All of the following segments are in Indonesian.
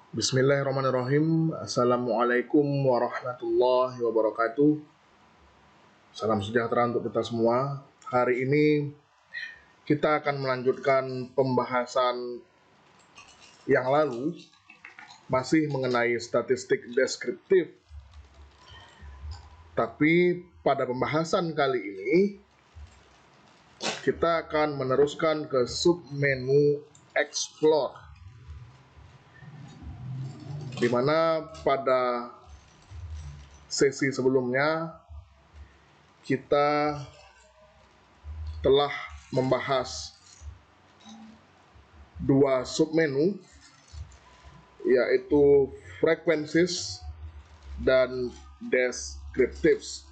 Bismillahirrahmanirrahim. Assalamualaikum warahmatullahi wabarakatuh. Salam sejahtera untuk kita semua. Hari ini kita akan melanjutkan pembahasan yang lalu, masih mengenai statistik deskriptif. Tapi pada pembahasan kali ini kita akan meneruskan ke submenu explore, di mana pada sesi sebelumnya kita telah membahas dua submenu, yaitu frequencies dan descriptives.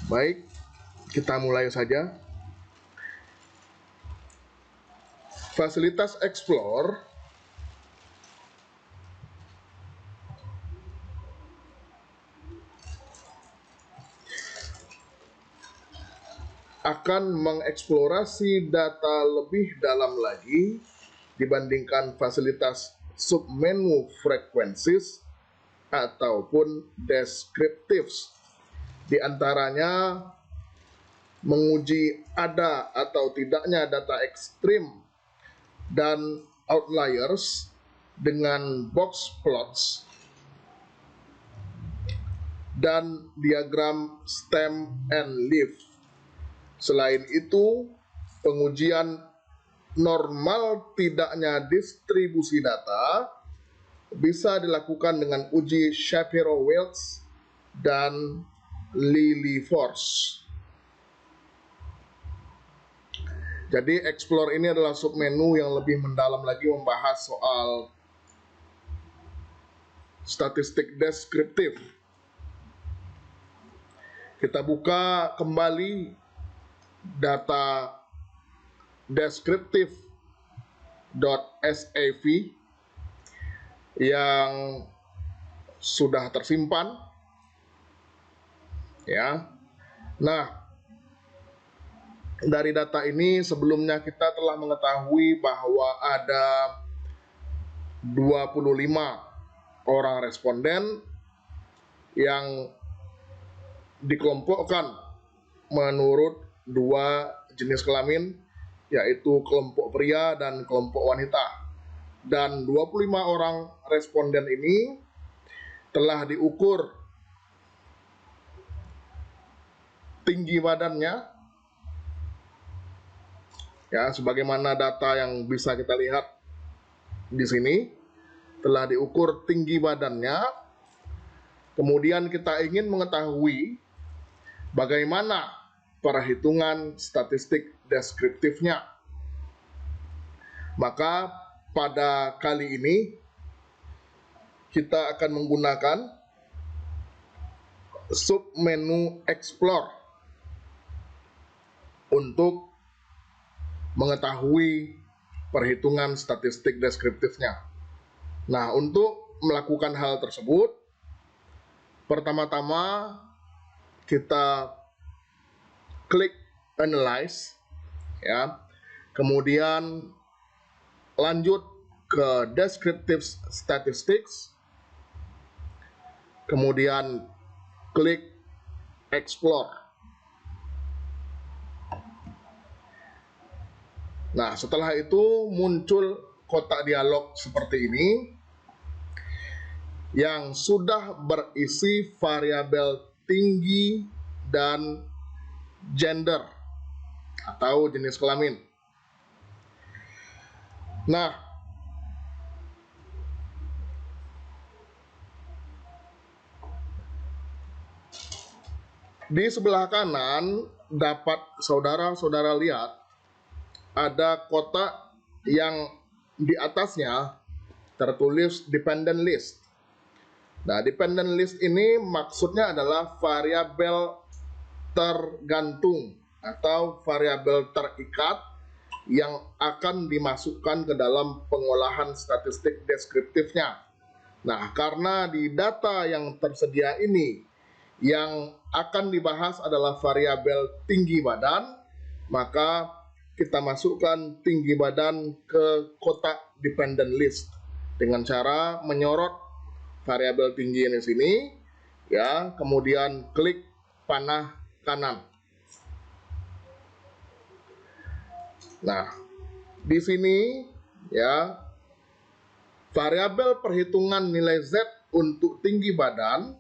Baik, kita mulai saja. Fasilitas explore akan mengeksplorasi data lebih dalam lagi dibandingkan fasilitas submenu frequencies ataupun descriptives. Di antaranya menguji ada atau tidaknya data ekstrim dan outliers dengan box plots dan diagram stem and leaf. Selain itu, pengujian normal tidaknya distribusi data bisa dilakukan dengan uji Shapiro-Wilks dan Lilliefors. Jadi explore ini adalah submenu yang lebih mendalam lagi membahas soal statistik deskriptif. Kita buka kembali data descriptive.sav yang sudah tersimpan, ya. Nah, dari data ini sebelumnya kita telah mengetahui bahwa ada 25 orang responden yang dikelompokkan menurut dua jenis kelamin, yaitu kelompok pria dan kelompok wanita. Dan 25 orang responden ini telah diukur tinggi badannya, ya, sebagaimana data yang bisa kita lihat di sini, telah diukur tinggi badannya. Kemudian kita ingin mengetahui bagaimana perhitungan statistik deskriptifnya. Maka pada kali ini kita akan menggunakan submenu explore untuk mengetahui perhitungan statistik deskriptifnya. Nah, untuk melakukan hal tersebut, pertama-tama kita klik analyze, ya. Kemudian lanjut ke descriptive statistics. Kemudian klik explore. Nah, setelah itu muncul kotak dialog seperti ini yang sudah berisi variabel tinggi dan gender atau jenis kelamin. Nah, di sebelah kanan dapat saudara-saudara lihat ada kotak yang di atasnya tertulis dependent list. Nah, dependent list ini maksudnya adalah variabel tergantung atau variabel terikat yang akan dimasukkan ke dalam pengolahan statistik deskriptifnya. Nah, karena di data yang tersedia ini yang akan dibahas adalah variabel tinggi badan, maka kita masukkan tinggi badan ke kotak dependent list dengan cara menyorot variabel tinggi ini sini, ya, kemudian klik panah kanan. Nah, di sini ya, variabel perhitungan nilai Z untuk tinggi badan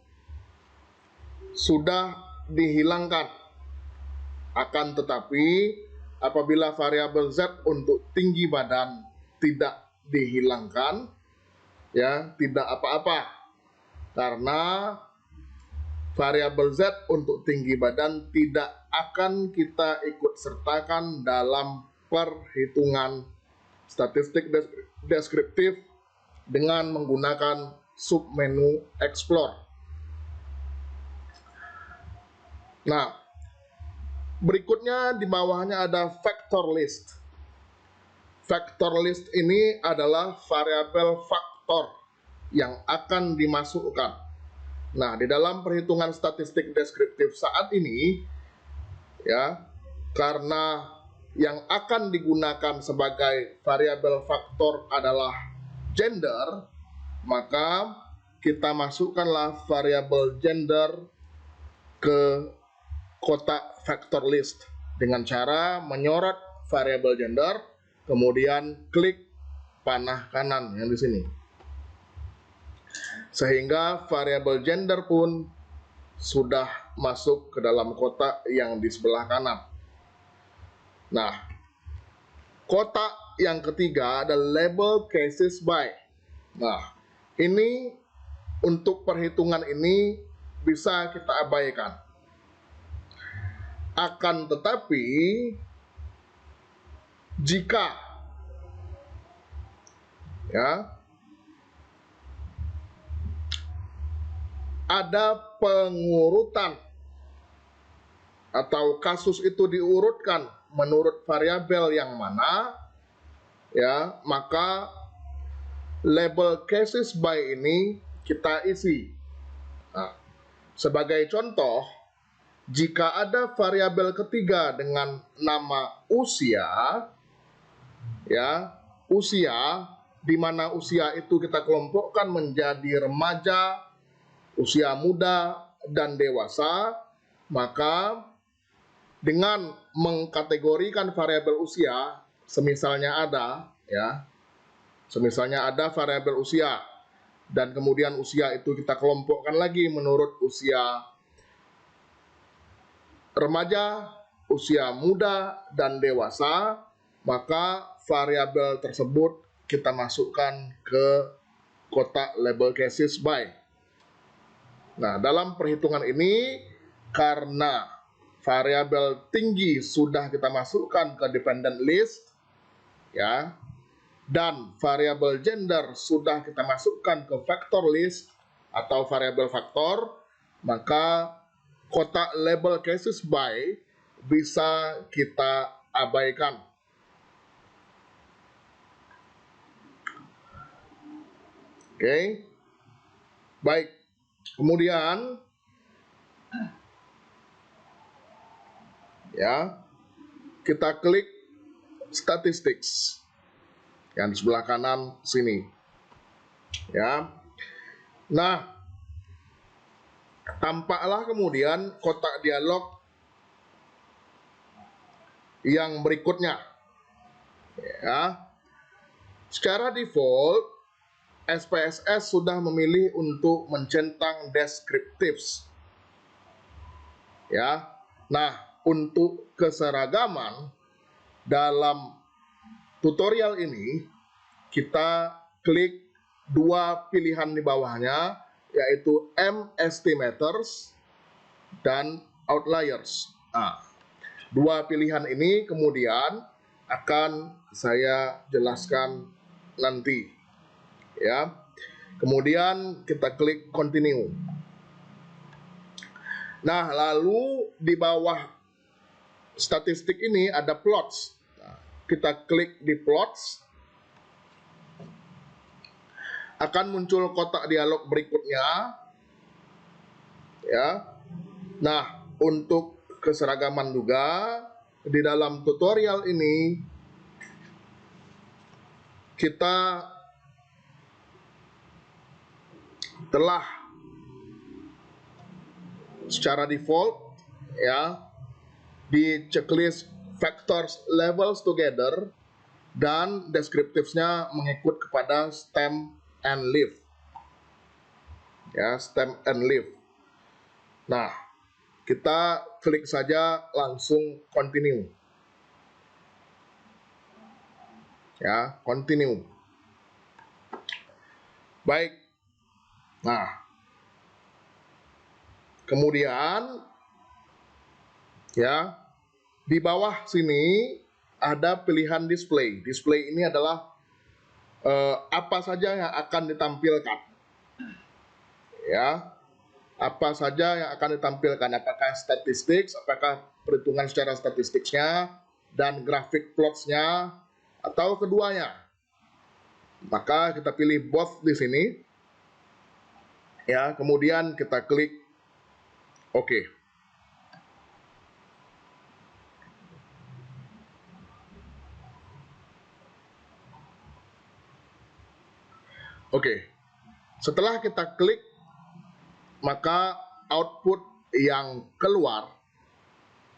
sudah dihilangkan. Akan tetapi apabila variabel Z untuk tinggi badan tidak dihilangkan, ya, tidak apa-apa, karena variabel Z untuk tinggi badan tidak akan kita ikut sertakan dalam perhitungan statistik deskriptif dengan menggunakan submenu Explore. Nah, berikutnya di bawahnya ada factor list. Factor list ini adalah variabel faktor yang akan dimasukkan. Nah, di dalam perhitungan statistik deskriptif saat ini, ya, karena yang akan digunakan sebagai variabel faktor adalah gender, maka kita masukkanlah variabel gender ke kotak factor list dengan cara menyorot variabel gender, kemudian klik panah kanan yang di sini. Sehingga variabel gender pun sudah masuk ke dalam kotak yang di sebelah kanan. Nah, kotak yang ketiga ada label cases by. Nah, ini untuk perhitungan ini bisa kita abaikan. Akan tetapi jika ya ada pengurutan atau kasus itu diurutkan menurut variabel yang mana, ya, maka label cases by ini kita isi. Nah, sebagai contoh, jika ada variabel ketiga dengan nama usia, ya, usia, di mana usia itu kita kelompokkan menjadi remaja, usia muda, dan dewasa, maka dengan mengkategorikan variabel usia, semisalnya ada, ya, semisalnya ada variabel usia, dan kemudian usia itu kita kelompokkan lagi menurut usia remaja, usia muda, dan dewasa, maka variabel tersebut kita masukkan ke kotak label cases by. Nah, dalam perhitungan ini, karena variabel tinggi sudah kita masukkan ke dependent list, ya, dan variabel gender sudah kita masukkan ke factor list atau variabel faktor, maka kotak label cases by bisa kita abaikan. Oke, baik. Kemudian, ya, kita klik statistics yang di sebelah kanan sini, ya. Nah, tampaklah kemudian kotak dialog yang berikutnya, ya. Secara default SPSS sudah memilih untuk mencentang descriptives, ya. Nah, untuk keseragaman dalam tutorial ini kita klik dua pilihan di bawahnya, yaitu M estimators dan outliers. Nah, dua pilihan ini kemudian akan saya jelaskan nanti, ya. Kemudian kita klik continue. Nah, lalu di bawah statistik ini ada plots. Nah, kita klik di plots, akan muncul kotak dialog berikutnya, ya. Nah, untuk keseragaman juga di dalam tutorial ini kita telah secara default ya di checklist factors levels together dan descriptives-nya mengikut kepada stem and leaf. Ya, stem and leaf. Nah, kita klik saja langsung continue. Ya, continue. Baik. Nah, kemudian ya di bawah sini ada pilihan display. Display ini adalah apa saja yang akan ditampilkan. Ya, apa saja yang akan ditampilkan, apakah statistik, apakah perhitungan secara statistiknya, dan grafik plots-nya, atau keduanya. Maka kita pilih both di sini. Ya, kemudian kita klik OK. Oke. Setelah kita klik, maka output yang keluar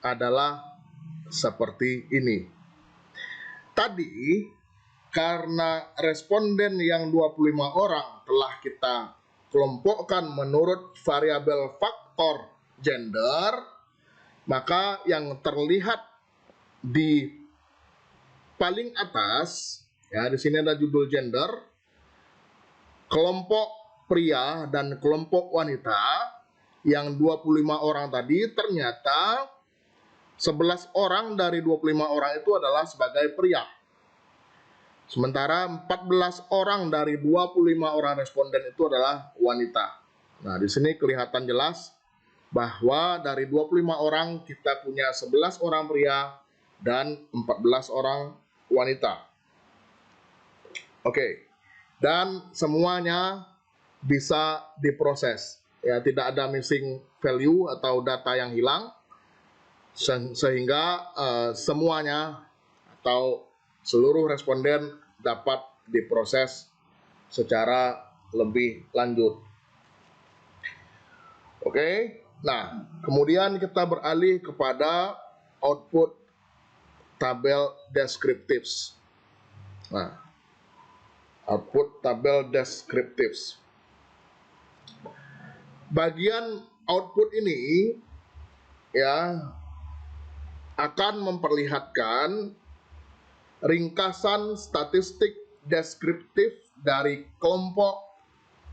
adalah seperti ini. Tadi karena responden yang 25 orang telah kita kelompokkan menurut variabel faktor gender, maka yang terlihat di paling atas, ya di sini ada judul gender, kelompok pria dan kelompok wanita yang 25 orang tadi ternyata 11 orang dari 25 orang itu adalah sebagai pria. Sementara 14 orang dari 25 orang responden itu adalah wanita. Nah, di sini kelihatan jelas bahwa dari 25 orang kita punya 11 orang pria dan 14 orang wanita. Oke. Dan semuanya bisa diproses. Ya, tidak ada missing value atau data yang hilang. Sehingga semuanya atau seluruh responden dapat diproses secara lebih lanjut. Oke, nah kemudian kita beralih kepada output tabel descriptives. Nah, output tabel descriptives. Bagian output ini ya akan memperlihatkan ringkasan statistik deskriptif dari kelompok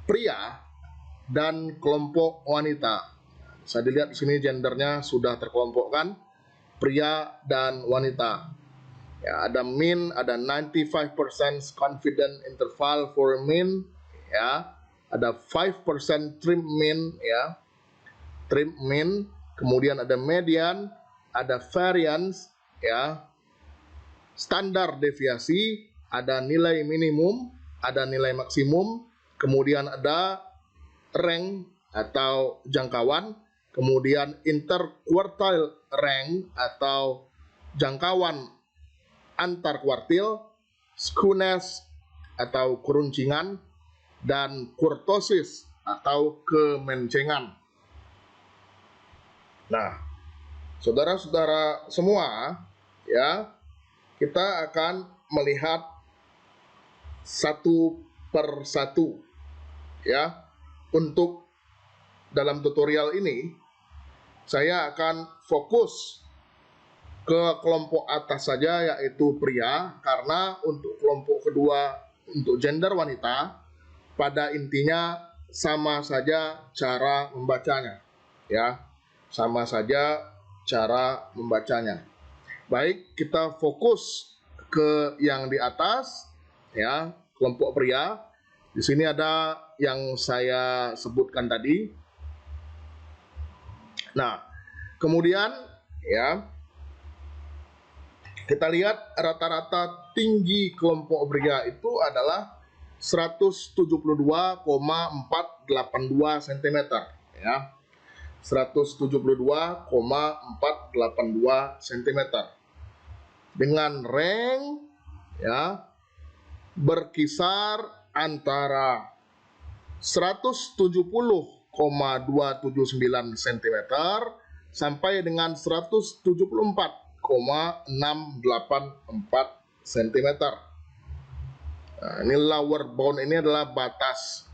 pria dan kelompok wanita. Bisa dilihat di sini gendernya sudah terkelompokkan, pria dan wanita. Ya, ada mean, ada 95% confident interval for mean, ya. Ada 5% trim mean, ya. Trim mean, kemudian ada median, ada variance, ya. Standar deviasi, ada nilai minimum, ada nilai maksimum, kemudian ada rank atau jangkauan, kemudian interquartile rank atau jangkauan antar kuartil, skewness atau keruncingan, dan kurtosis atau kemencengan. Nah, saudara-saudara semua, ya, kita akan melihat satu per satu, ya. Untuk dalam tutorial ini, saya akan fokus ke kelompok atas saja, yaitu pria, karena untuk kelompok kedua, untuk gender wanita, pada intinya sama saja cara membacanya, ya, sama saja cara membacanya. Baik, kita fokus ke yang di atas, ya, kelompok pria. Di sini ada yang saya sebutkan tadi. Nah, kemudian, ya, kita lihat rata-rata tinggi kelompok pria itu adalah 172,482 cm, ya. 172,482 cm. dengan rank ya berkisar antara 170,279 cm sampai dengan 174,684 cm. Nah, ini lower bound ini adalah batas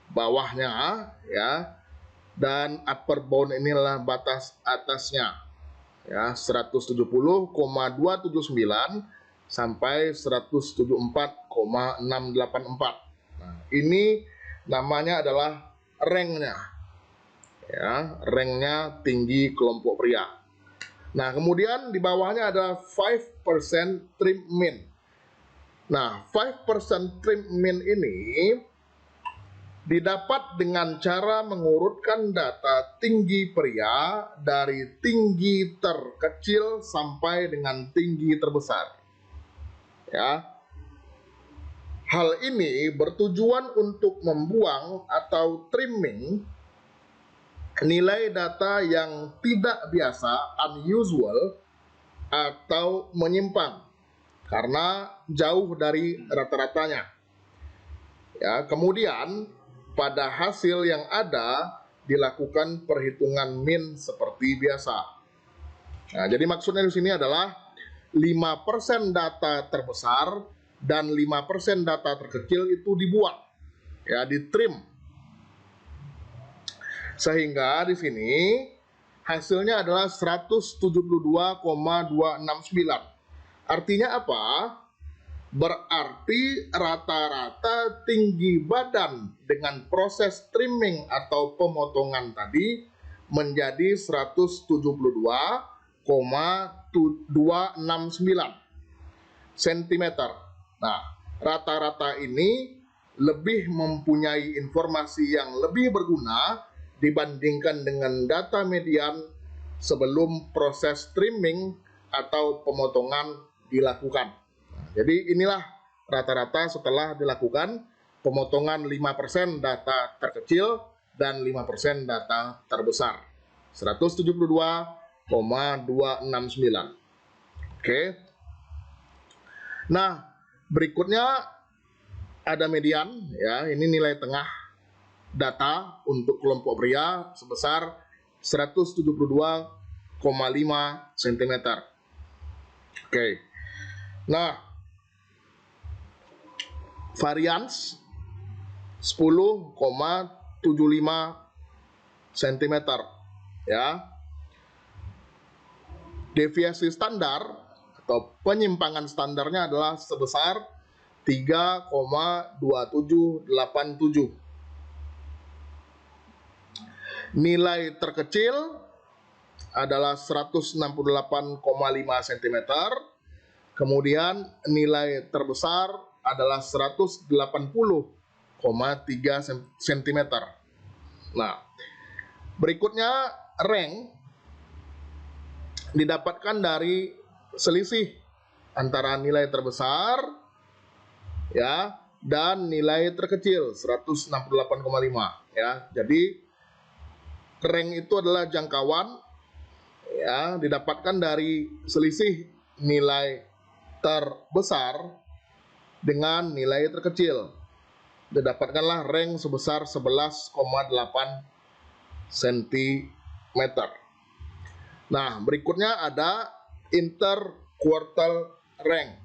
bawahnya ya, dan upper bound ini adalah batas atasnya ya, 170,279 sampai 174,684. Nah, ini namanya adalah ranknya ya, ranknya tinggi kelompok pria. Nah, kemudian di bawahnya ada 5% trim mean. Nah, 5% trim mean ini didapat dengan cara mengurutkan data tinggi pria dari tinggi terkecil sampai dengan tinggi terbesar. Ya. Hal ini bertujuan untuk membuang atau trimming nilai data yang tidak biasa, unusual, atau menyimpang karena jauh dari rata-ratanya. Ya, kemudian pada hasil yang ada dilakukan perhitungan min seperti biasa. Nah, jadi maksudnya di sini adalah 5% data terbesar dan 5% data terkecil itu dibuang, ya, ditrim. Sehingga di sini hasilnya adalah 172,269. Artinya apa? Berarti rata-rata tinggi badan dengan proses trimming atau pemotongan tadi menjadi 172,269 cm. Nah, rata-rata ini lebih mempunyai informasi yang lebih berguna dibandingkan dengan data median sebelum proses trimming atau pemotongan dilakukan. Nah, jadi inilah rata-rata setelah dilakukan pemotongan 5% data terkecil dan 5% data terbesar. 172,269. Oke. Nah, berikutnya ada median ya, ini nilai tengah data untuk kelompok pria sebesar 172,5 cm. Oke. Nah, varians 10,75 cm ya. Deviasi standar atau penyimpangan standarnya adalah sebesar 3,2787. Nilai terkecil adalah 168,5 cm. Kemudian nilai terbesar adalah 180,3 cm. Nah, berikutnya rank didapatkan dari selisih antara nilai terbesar ya dan nilai terkecil 168,5 ya. Jadi rank itu adalah jangkauan ya, didapatkan dari selisih nilai terbesar dengan nilai terkecil. Didapatkanlah rank sebesar 11,8 cm. Nah, berikutnya ada interquartile rank.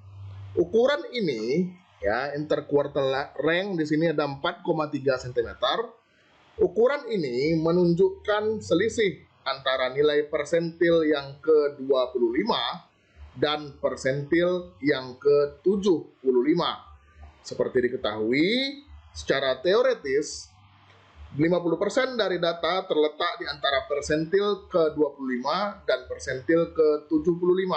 Ukuran ini ya, interquartile rank di sini ada 4,3 cm. Ukuran ini menunjukkan selisih antara nilai persentil yang ke-25 dan persentil yang ke-75. Seperti diketahui, secara teoretis 50% dari data terletak di antara persentil ke-25 dan persentil ke-75.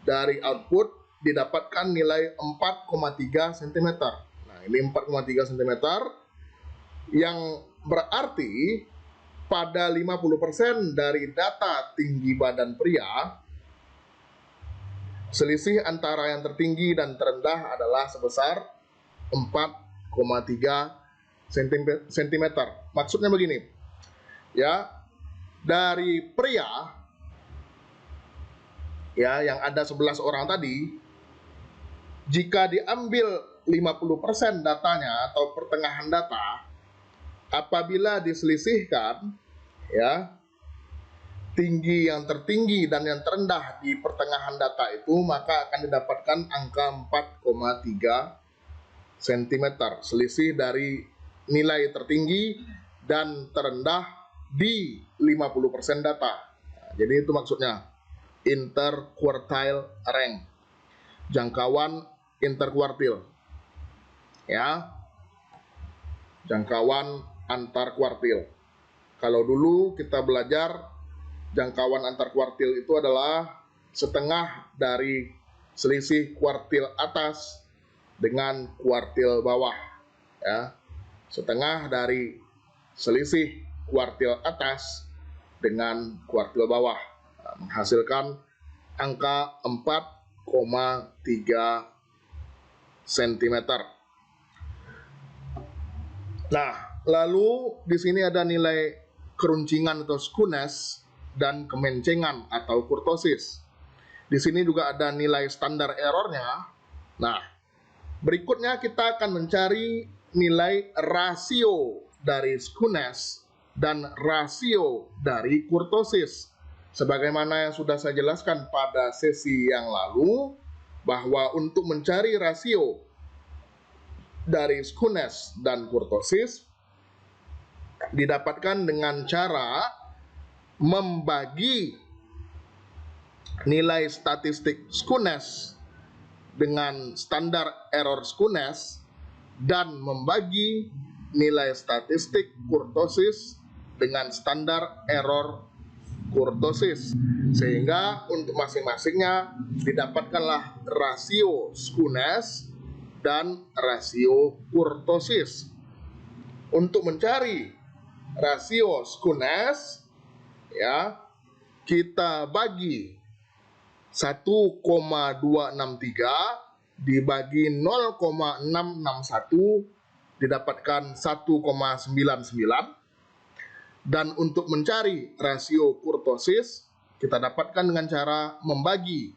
Dari output didapatkan nilai 4,3 cm. Nah, ini 4,3 cm yang berarti pada 50% dari data tinggi badan pria, selisih antara yang tertinggi dan terendah adalah sebesar 4,3 cm. Maksudnya begini, ya, dari pria ya, yang ada 11 orang tadi, jika diambil 50% datanya atau pertengahan data, apabila diselisihkan, ya, tinggi yang tertinggi dan yang terendah di pertengahan data itu, maka akan didapatkan angka 4,3 cm, selisih dari nilai tertinggi dan terendah di 50% data. Nah, jadi itu maksudnya interquartile rank, jangkauan interkuartil, ya, jangkauan antar kuartil. Kalau dulu kita belajar jangkauan antar kuartil itu adalah setengah dari selisih kuartil atas dengan kuartil bawah, ya, setengah dari selisih kuartil atas dengan kuartil bawah, menghasilkan angka 4,3 cm. Nah, lalu di sini ada nilai keruncingan atau skewness dan kemencengan atau kurtosis. Di sini juga ada nilai standar errornya. Nah, berikutnya kita akan mencari nilai rasio dari skewness dan rasio dari kurtosis. Sebagaimana yang sudah saya jelaskan pada sesi yang lalu, bahwa untuk mencari rasio dari skewness dan kurtosis didapatkan dengan cara membagi nilai statistik skewness dengan standar error skewness dan membagi nilai statistik kurtosis dengan standar error kurtosis, sehingga untuk masing-masingnya didapatkanlah rasio skewness dan rasio kurtosis. Untuk mencari rasio skewness, ya, kita bagi 1,263 dibagi 0,661 didapatkan 1,99. Dan untuk mencari rasio kurtosis, kita dapatkan dengan cara membagi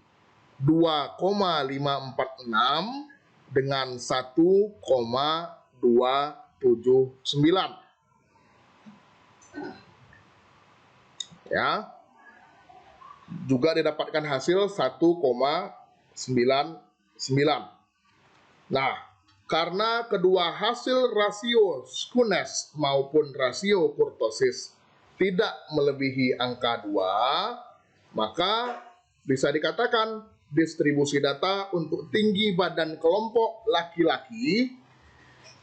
2,546 dengan 1,279. Ya, juga didapatkan hasil 1,99. Nah, karena kedua hasil rasio skewness maupun rasio kurtosis tidak melebihi angka 2, maka bisa dikatakan distribusi data untuk tinggi badan kelompok laki-laki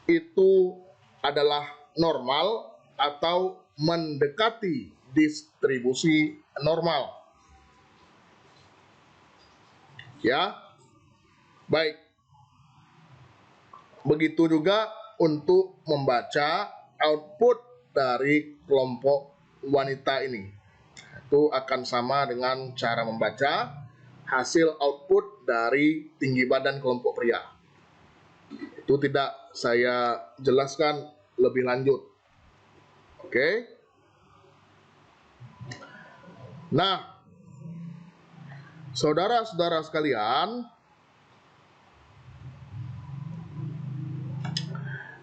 itu adalah normal atau mendekati distribusi normal. Ya, baik. Begitu juga untuk membaca output dari kelompok wanita ini. Itu akan sama dengan cara membaca hasil output dari tinggi badan kelompok pria. Itu tidak saya jelaskan lebih lanjut. Oke. Nah, saudara-saudara sekalian,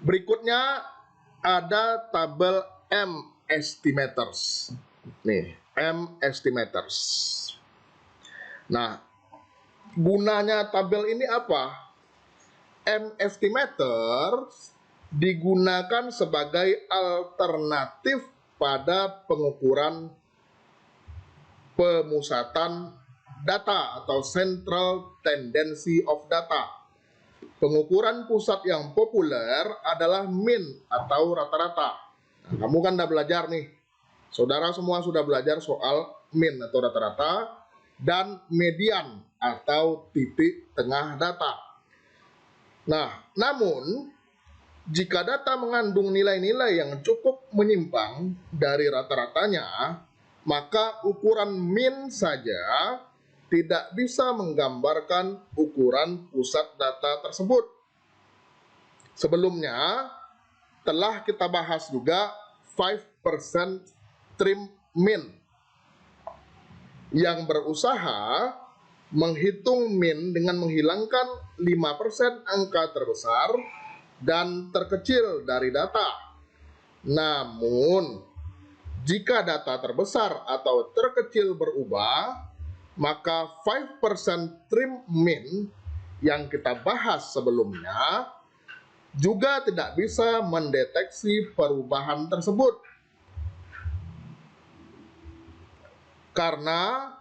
berikutnya ada tabel M estimators. Nih, M estimators. Nah, gunanya tabel ini apa? M estimator digunakan sebagai alternatif pada pengukuran pemusatan data atau central tendency of data. Pengukuran pusat yang populer adalah mean atau rata-rata. Nah, kamu kan udah belajar nih. Saudara semua sudah belajar soal mean atau rata-rata dan median atau titik tengah data. Nah, namun jika data mengandung nilai-nilai yang cukup menyimpang dari rata-ratanya, maka ukuran mean saja tidak bisa menggambarkan ukuran pusat data tersebut. Sebelumnya telah kita bahas juga 5% trim mean yang berusaha menghitung min dengan menghilangkan 5% angka terbesar dan terkecil dari data. Namun, jika data terbesar atau terkecil berubah, maka 5% trim min yang kita bahas sebelumnya juga tidak bisa mendeteksi perubahan tersebut. Karena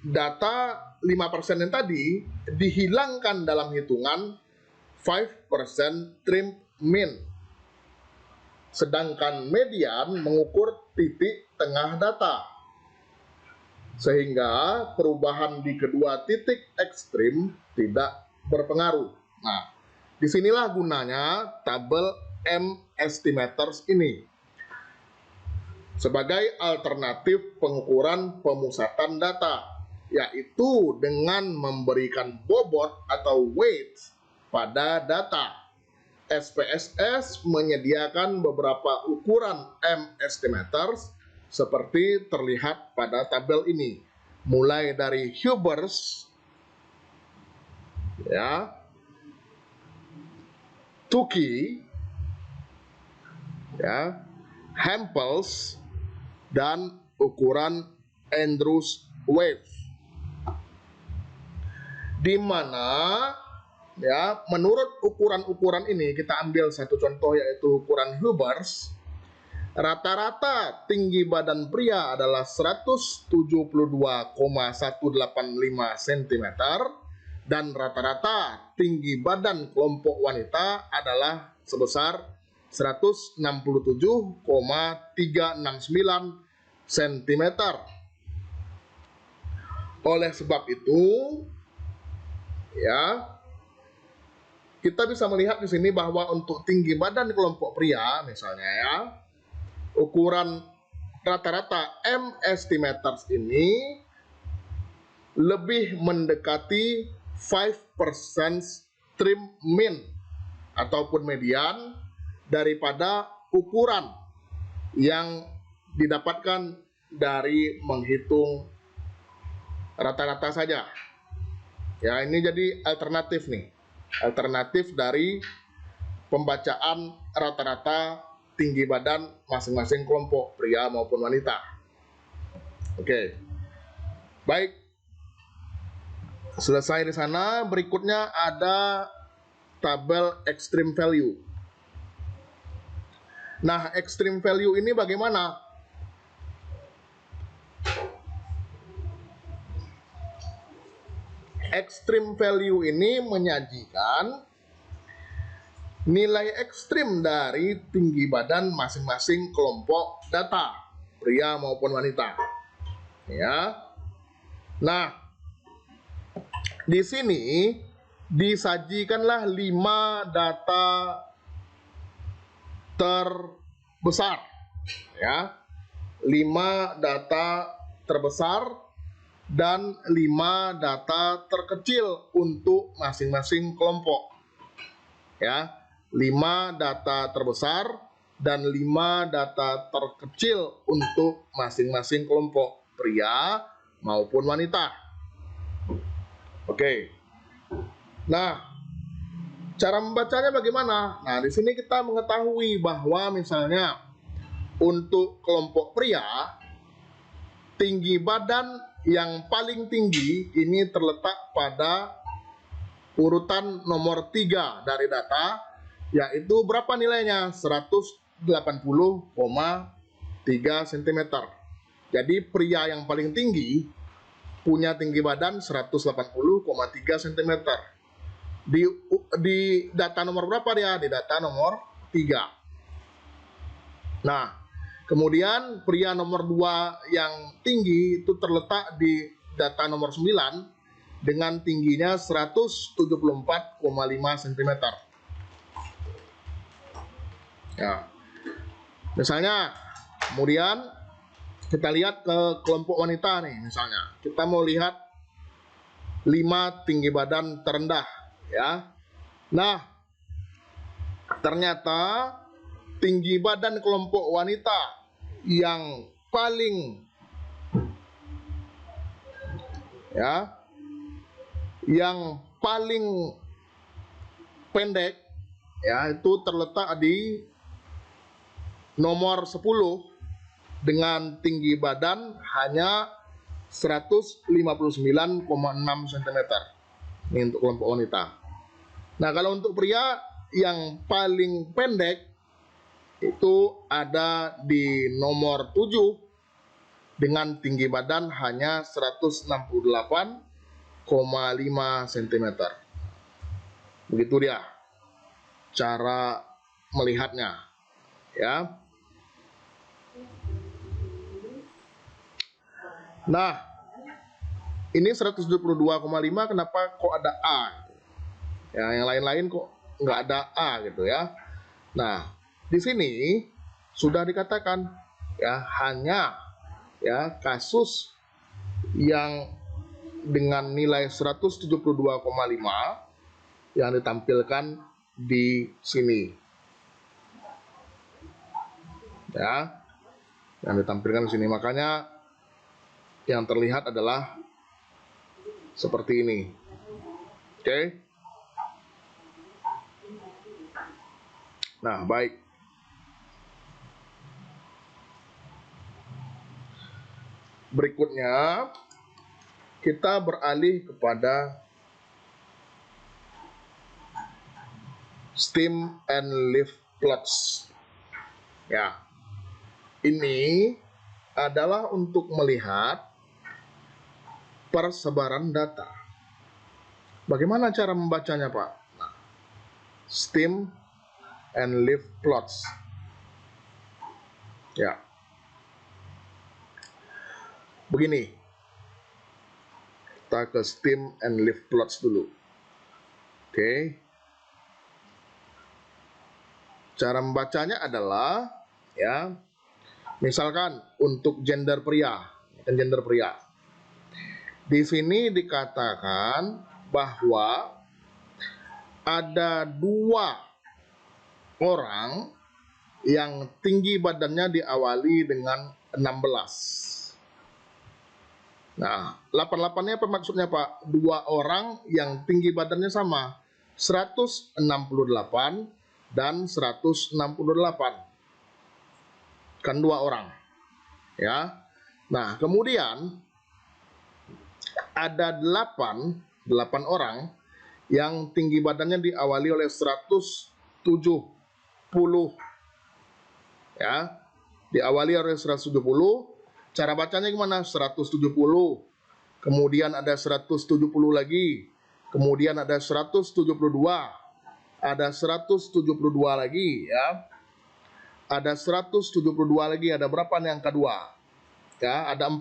data 5% yang tadi dihilangkan dalam hitungan 5% trim min. Sedangkan median mengukur titik tengah data. Sehingga perubahan di kedua titik ekstrim tidak berpengaruh. Nah, disinilah gunanya tabel M-estimators ini sebagai alternatif pengukuran pemusatan data, yaitu dengan memberikan bobot atau weight pada data. SPSS menyediakan beberapa ukuran M-estimators seperti terlihat pada tabel ini, mulai dari Hubers, ya, Tukey, ya, Hempels, dan ukuran Andrews Wave, di mana ya menurut ukuran-ukuran ini kita ambil satu contoh yaitu ukuran Hubers. Rata-rata tinggi badan pria adalah 172,185 cm dan rata-rata tinggi badan kelompok wanita adalah sebesar 167,369 cm. Oleh sebab itu, ya, kita bisa melihat di sini bahwa untuk tinggi badan kelompok pria misalnya ya, ukuran rata-rata M-estimators ini lebih mendekati 5% trim min ataupun median daripada ukuran yang didapatkan dari menghitung rata-rata saja. Ya, ini jadi alternatif nih. Alternatif dari pembacaan rata-rata tinggi badan masing-masing kelompok pria maupun wanita. Oke. Baik. Selesai di sana, berikutnya ada tabel extreme value. Nah, extreme value ini bagaimana? Extreme value ini menyajikan nilai ekstrim dari tinggi badan masing-masing kelompok data, pria maupun wanita. Ya. Nah, di sini disajikanlah 5 data terbesar, ya. 5 data terbesar dan 5 data terkecil untuk masing-masing kelompok. Ya, 5 data terbesar dan 5 data terkecil untuk masing-masing kelompok pria maupun wanita. Oke. Nah, cara membacanya bagaimana? Nah, di sini kita mengetahui bahwa misalnya untuk kelompok pria, tinggi badan yang paling tinggi ini terletak pada urutan nomor 3 dari data, yaitu berapa nilainya? 180,3 cm. Jadi pria yang paling tinggi punya tinggi badan 180,3 cm. Di data nomor berapa dia? Di data nomor 3. Nah, kemudian pria nomor 2 yang tinggi itu terletak di data nomor 9 dengan tingginya 174,5 cm. Ya. Misalnya, kemudian kita lihat ke kelompok wanita nih misalnya. Kita mau lihat 5 tinggi badan terendah, ya. Nah, ternyata tinggi badan kelompok wanita yang paling Yang paling pendek ya itu terletak di nomor 10 dengan tinggi badan hanya 159,6 cm. Ini untuk kelompok wanita. Nah, kalau untuk pria yang paling pendek itu ada di nomor 7 dengan tinggi badan hanya 168,5 cm. Begitu dia cara melihatnya, ya. Nah, ini 172,5, kenapa kok ada A? Ya, yang lain-lain kok nggak ada A gitu ya. Nah, di sini sudah dikatakan ya hanya ya kasus yang dengan nilai 172,5 yang ditampilkan di sini. Ya. Yang ditampilkan di sini, makanya yang terlihat adalah seperti ini. Oke. Nah, baik. Berikutnya kita beralih kepada stem and leaf plots. Ya. Ini adalah untuk melihat persebaran data. Bagaimana cara membacanya, Pak? Nah, stem and leaf plots. Ya. Begini. Kita ke stem and leaf plots dulu. Oke. Cara membacanya adalah ya, misalkan untuk gender pria, gender pria. Di sini dikatakan bahwa ada 2 orang yang tinggi badannya diawali dengan 16. Nah, 88-nya apa maksudnya, Pak? 2 orang yang tinggi badannya sama, 168 dan 168. Kan 2 orang. Ya. Nah, kemudian ada 8 orang yang tinggi badannya diawali oleh 170. Ya. Diawali oleh 170. Cara bacanya gimana? 170. Kemudian ada 170 lagi. Kemudian ada 172. Ada 172 lagi ya. Ada 172 lagi, ada berapa nih yang kedua? Ya, ada 4.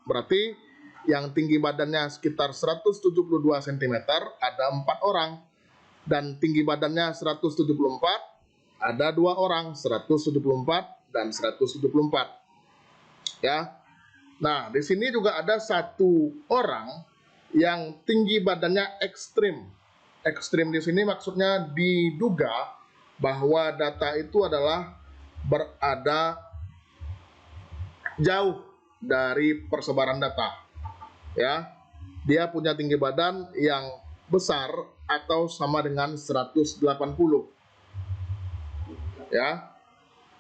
Berarti yang tinggi badannya sekitar 172 cm ada 4 orang. Dan tinggi badannya 174 ada 2 orang, 174 dan 174. Ya. Nah, di sini juga ada 1 orang yang tinggi badannya ekstrim. Ekstrim di sini maksudnya diduga bahwa data itu adalah berada jauh dari persebaran data. Ya. Dia punya tinggi badan yang besar atau sama dengan 180. Ya.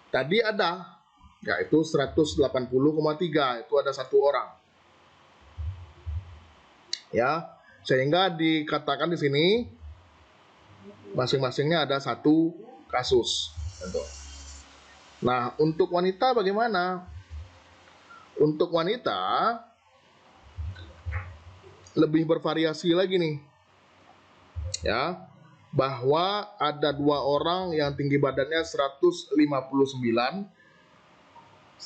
Tadi ada yaitu 180,3, itu ada 1 orang. Ya, sehingga dikatakan di sini masing-masingnya ada 1 kasus. Nah, untuk wanita bagaimana? Untuk wanita lebih bervariasi lagi nih. Ya, bahwa ada 2 orang yang tinggi badannya 159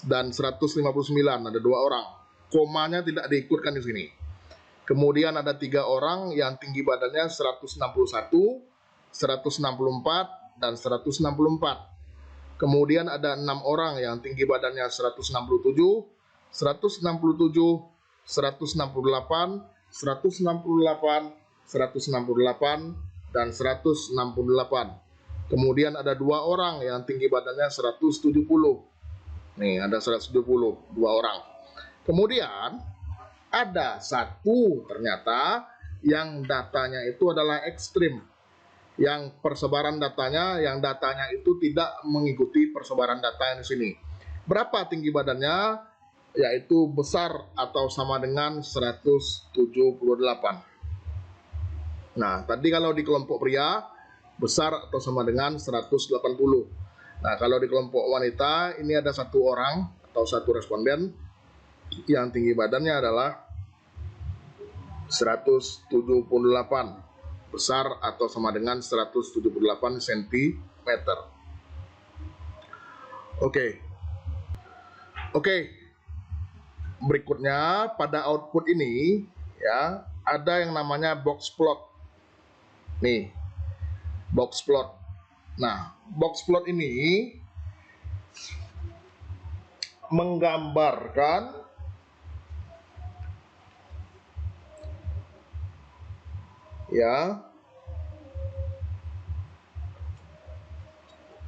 dan 159, ada 2 orang. Komanya tidak diikutkan di sini. Kemudian ada 3 orang yang tinggi badannya 161, 164 dan 164. Kemudian ada 6 orang yang tinggi badannya 167, 167, 168, 168, 168 dan 168. Kemudian ada 2 orang yang tinggi badannya 170. Nih, ada 170, 2 orang. Kemudian ada 1 ternyata yang datanya itu adalah ekstrim, yang persebaran datanya, yang datanya itu tidak mengikuti persebaran data yang di sini. Berapa tinggi badannya? Yaitu besar atau sama dengan 178. Nah, tadi kalau di kelompok pria, besar atau sama dengan 180. Nah, kalau di kelompok wanita, ini ada satu orang atau satu responden yang tinggi badannya adalah 178, besar atau sama dengan 178 cm. Oke. Berikutnya pada output ini ya, ada yang namanya box plot. Nih, box plot. Nah, box plot ini menggambarkan ya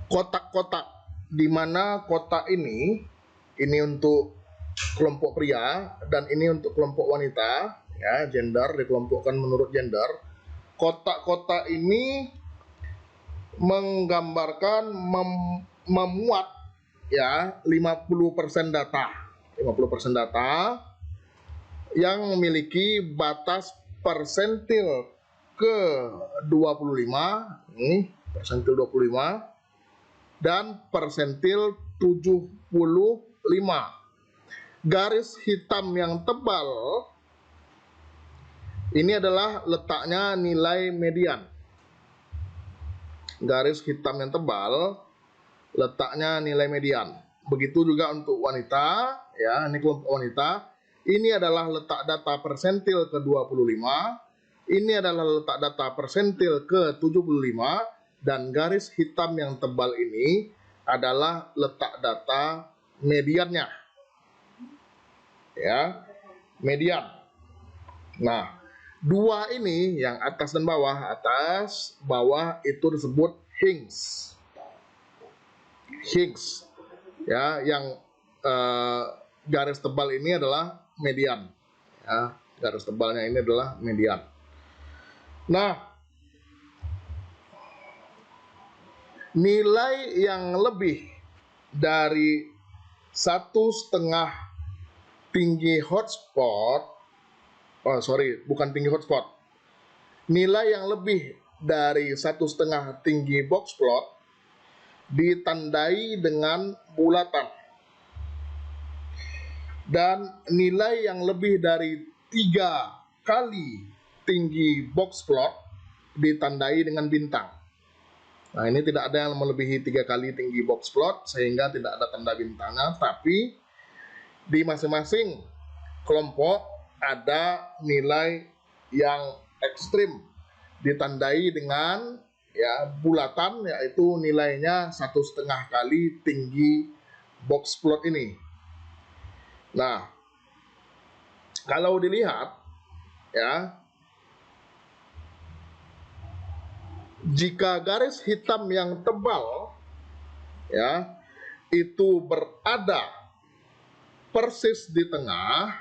kotak-kotak, di mana kotak ini untuk kelompok pria dan ini untuk kelompok wanita ya, gender dikelompokkan menurut gender. Kotak-kotak ini menggambarkan memuat ya 50% data. 50% data yang memiliki batas persentil ke 25, ini persentil 25 dan persentil 75. Garis hitam yang tebal ini adalah letaknya nilai median. Garis hitam yang tebal letaknya nilai median. Begitu juga untuk wanita ya, ini kelompok wanita. Ini adalah letak data persentil ke 25. Ini adalah letak data persentil ke 75 dan garis hitam yang tebal ini adalah letak data mediannya. Ya, median. Nah, dua ini yang atas dan bawah, itu disebut Higgs. Ya, yang garis tebal ini adalah median. Ya, garis tebalnya ini adalah median. Nah, nilai yang lebih dari 1,5 tinggi hotspot, nilai yang lebih dari 1,5 tinggi box plot ditandai dengan bulatan, dan nilai yang lebih dari 3 kali tinggi box plot ditandai dengan bintang. Nah, ini tidak ada yang melebihi 3 kali tinggi box plot sehingga tidak ada tanda bintangnya, tapi di masing-masing kelompok ada nilai yang ekstrim ditandai dengan ya bulatan, yaitu nilainya 1,5 kali tinggi box plot ini. Nah, kalau dilihat ya, jika garis hitam yang tebal ya itu berada persis di tengah,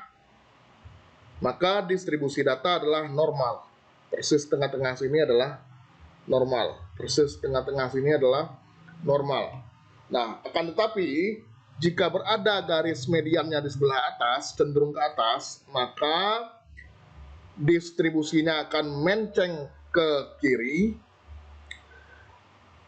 maka distribusi data adalah normal. Persis tengah-tengah sini adalah normal. Persis tengah-tengah sini adalah normal. Nah, akan tetapi jika berada garis mediannya di sebelah atas, cenderung ke atas, maka distribusinya akan menceng ke kiri.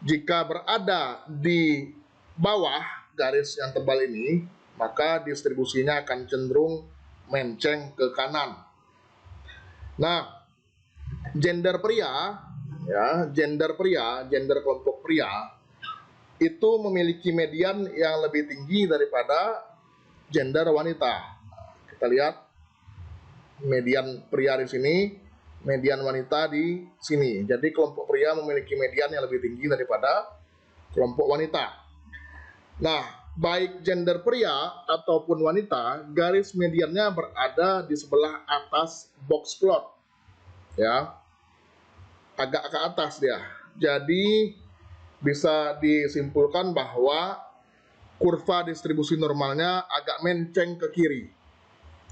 Jika berada di bawah garis yang tebal ini, maka distribusinya akan cenderung menceng ke kanan. Nah, gender kelompok pria itu memiliki median yang lebih tinggi daripada gender wanita. Kita lihat median pria di sini, median wanita di sini. Jadi kelompok pria memiliki median yang lebih tinggi daripada kelompok wanita. Nah, baik gender pria ataupun wanita, garis mediannya berada di sebelah atas box plot. Ya. Agak ke atas dia. Jadi bisa disimpulkan bahwa kurva distribusi normalnya agak menceng ke kiri.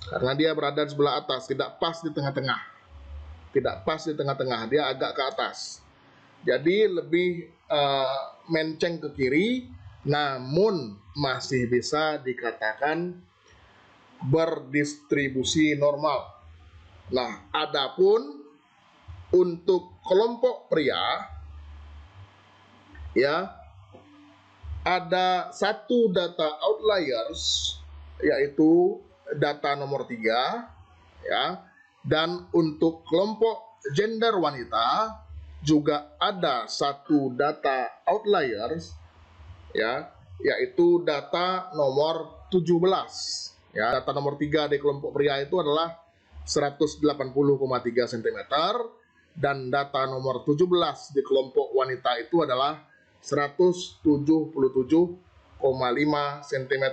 Karena dia berada di sebelah atas, tidak pas di tengah-tengah. tidak pas di tengah-tengah, dia agak ke atas. Jadi lebih menceng ke kiri, namun masih bisa dikatakan berdistribusi normal. Nah, adapun untuk kelompok pria, ya, ada satu data outliers, yaitu data nomor 3, ya. Dan untuk kelompok gender wanita juga ada satu data outliers, ya, yaitu data nomor 17. Ya, data nomor 3 di kelompok pria itu adalah 180,3 cm, dan data nomor 17 di kelompok wanita itu adalah 177,5 cm.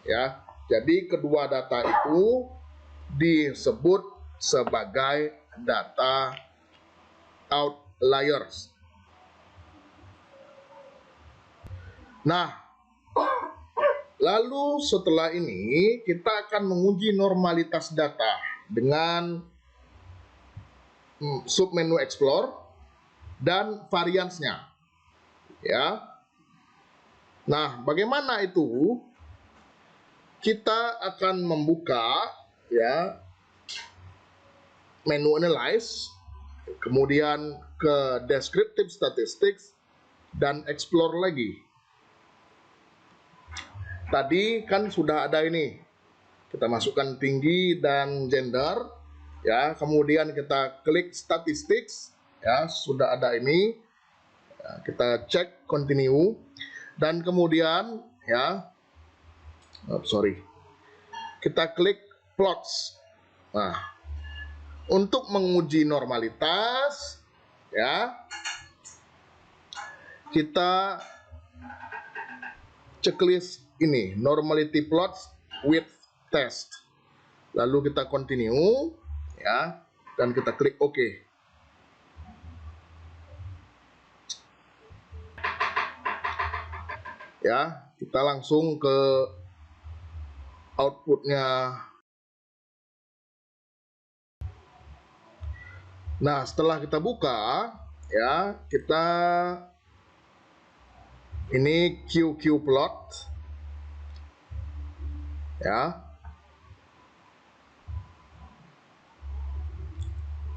Ya, jadi kedua data itu disebut sebagai data outliers. Nah, lalu setelah ini kita akan menguji normalitas data dengan submenu explore dan variansnya. Ya. Nah, bagaimana itu? Kita akan membuka, ya, menu analyze, kemudian ke descriptive statistics dan explore lagi. Tadi kan sudah ada ini, kita masukkan tinggi dan gender, ya, kemudian kita klik statistics, ya, sudah ada ini, ya, kita cek continue, dan kemudian, ya, kita klik plots. Nah, untuk menguji normalitas, ya, kita checklist ini, normality plots with test. Lalu kita continue, ya, dan kita klik OK. Ya, kita langsung ke outputnya. Nah, setelah kita buka, ya, kita ini QQ plot, ya,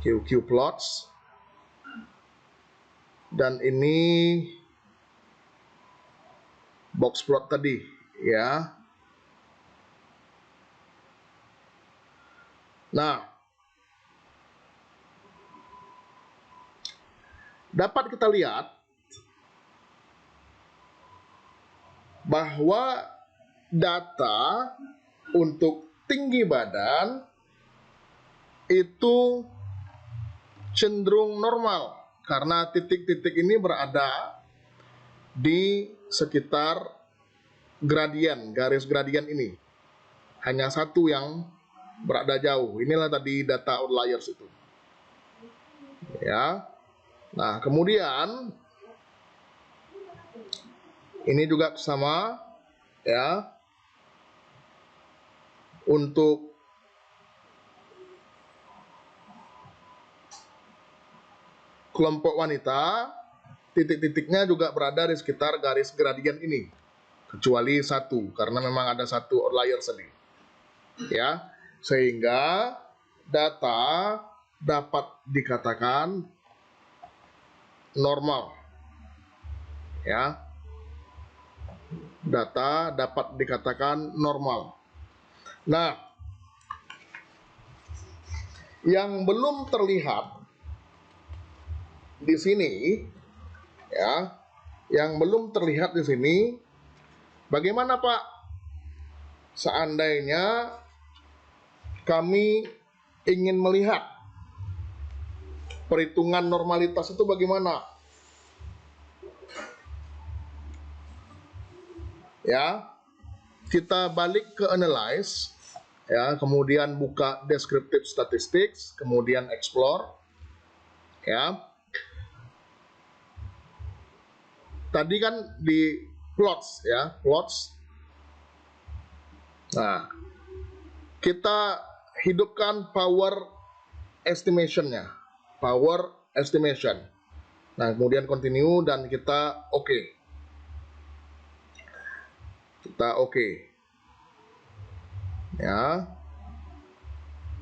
QQ plots, dan ini box plot tadi, ya. Nah, dapat kita lihat bahwa data untuk tinggi badan itu cenderung normal karena titik-titik ini berada di sekitar gradien, garis gradien ini. Hanya satu yang berada jauh. Inilah tadi data outliers itu. Ya. Nah, kemudian ini juga sama, ya. Untuk kelompok wanita, titik-titiknya juga berada di sekitar garis gradien ini, kecuali satu, karena memang ada satu outlier sendiri. Ya, sehingga data dapat dikatakan normal. Ya, data dapat dikatakan normal. Nah, yang belum terlihat di sini, ya, yang belum terlihat di sini, bagaimana Pak seandainya kami ingin melihat perhitungan normalitas itu bagaimana? Ya, kita balik ke analyze, ya, kemudian buka descriptive statistics, kemudian explore, ya. Tadi kan di plots, ya, plots. Nah, kita hidupkan power estimation-nya. power estimation. Nah, kemudian continue dan kita oke. Kita oke. Ya.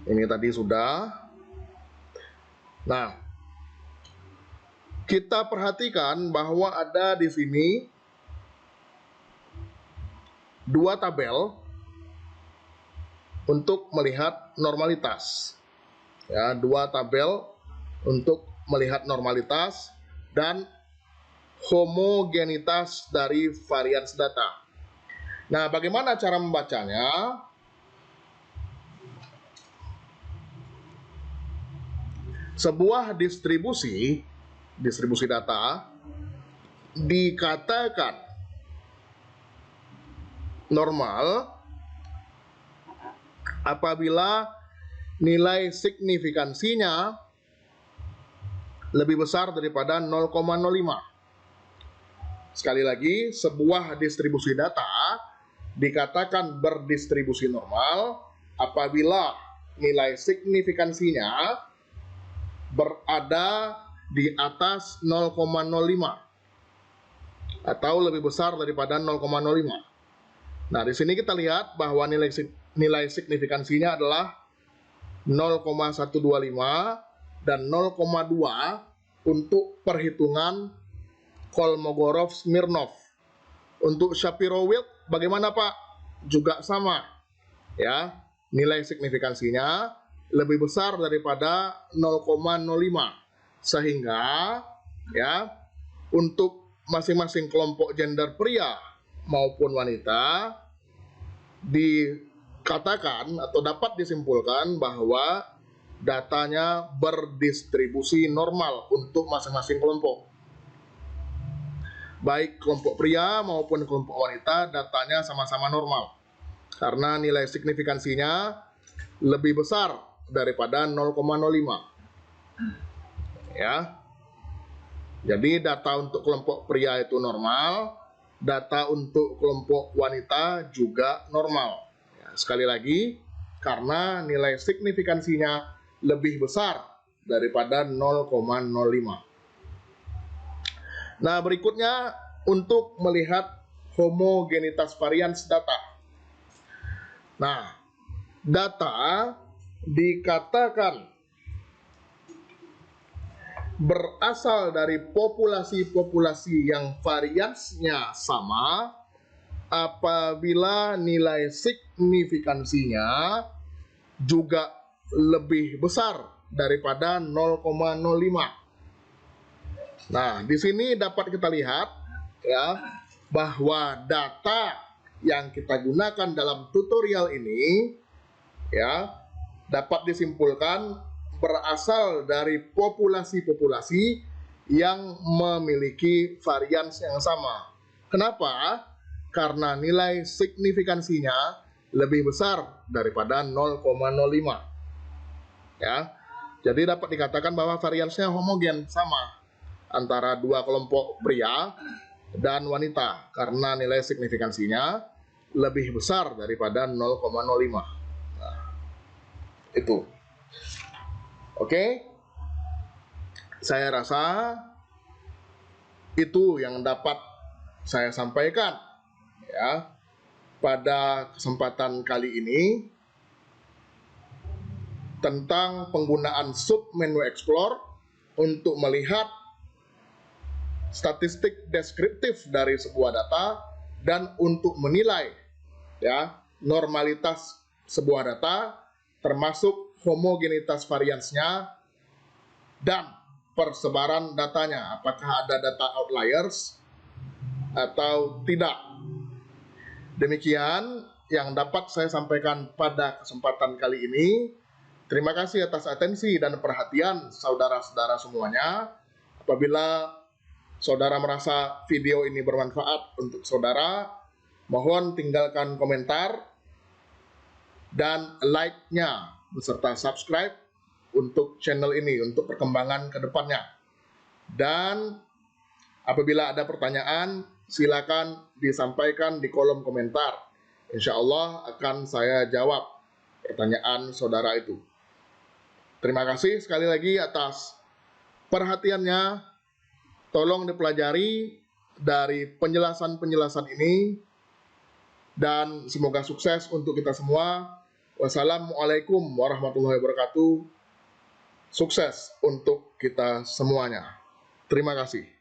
Ini tadi sudah. Nah, kita perhatikan bahwa ada di sini dua tabel untuk melihat normalitas. Ya, dua tabel untuk melihat normalitas dan homogenitas dari varians data. Nah, bagaimana cara membacanya? Sebuah distribusi data dikatakan normal apabila nilai signifikansinya lebih besar daripada 0,05. Sekali lagi, sebuah distribusi data dikatakan berdistribusi normal apabila nilai signifikansinya berada di atas 0,05 atau lebih besar daripada 0,05. Nah, di sini kita lihat bahwa nilai signifikansinya adalah 0,125 dan 0,2 untuk perhitungan Kolmogorov-Smirnov. Untuk Shapiro-Wilk bagaimana, Pak? Juga sama. Ya, nilai signifikansinya lebih besar daripada 0,05. Sehingga ya, untuk masing-masing kelompok gender pria maupun wanita dikatakan atau dapat disimpulkan bahwa datanya berdistribusi normal untuk masing-masing kelompok. Baik kelompok pria maupun kelompok wanita, datanya sama-sama normal karena nilai signifikansinya lebih besar daripada 0,05. Ya. Jadi data untuk kelompok pria itu normal, data untuk kelompok wanita juga normal. Ya, sekali lagi, karena nilai signifikansinya lebih besar daripada 0,05. Nah, berikutnya untuk melihat homogenitas varians data. Nah, data dikatakan berasal dari populasi-populasi yang variansnya sama apabila nilai signifikansinya juga lebih besar daripada 0,05. Nah, di sini dapat kita lihat ya bahwa data yang kita gunakan dalam tutorial ini ya dapat disimpulkan berasal dari populasi-populasi yang memiliki varians yang sama. Kenapa? Karena nilai signifikansinya lebih besar daripada 0,05. Ya. Jadi dapat dikatakan bahwa variansnya homogen, sama antara dua kelompok pria dan wanita karena nilai signifikansinya lebih besar daripada 0,05. Nah, itu. Oke, saya rasa itu yang dapat saya sampaikan ya pada kesempatan kali ini tentang penggunaan submenu explore untuk melihat statistik deskriptif dari sebuah data dan untuk menilai ya normalitas sebuah data termasuk homogenitas variansnya dan persebaran datanya, apakah ada data outliers atau tidak. Demikian yang dapat saya sampaikan pada kesempatan kali ini. Terima kasih atas atensi dan perhatian saudara-saudara semuanya. Apabila saudara merasa video ini bermanfaat untuk saudara, mohon tinggalkan komentar dan like-nya beserta subscribe untuk channel ini untuk perkembangan ke depannya. Dan apabila ada pertanyaan, silakan disampaikan di kolom komentar. Insya Allah akan saya jawab pertanyaan saudara itu. Terima kasih sekali lagi atas perhatiannya tolong dipelajari dari penjelasan-penjelasan ini, dan semoga sukses untuk kita semua. Wassalamualaikum warahmatullahi wabarakatuh. Sukses untuk kita semuanya. Terima kasih.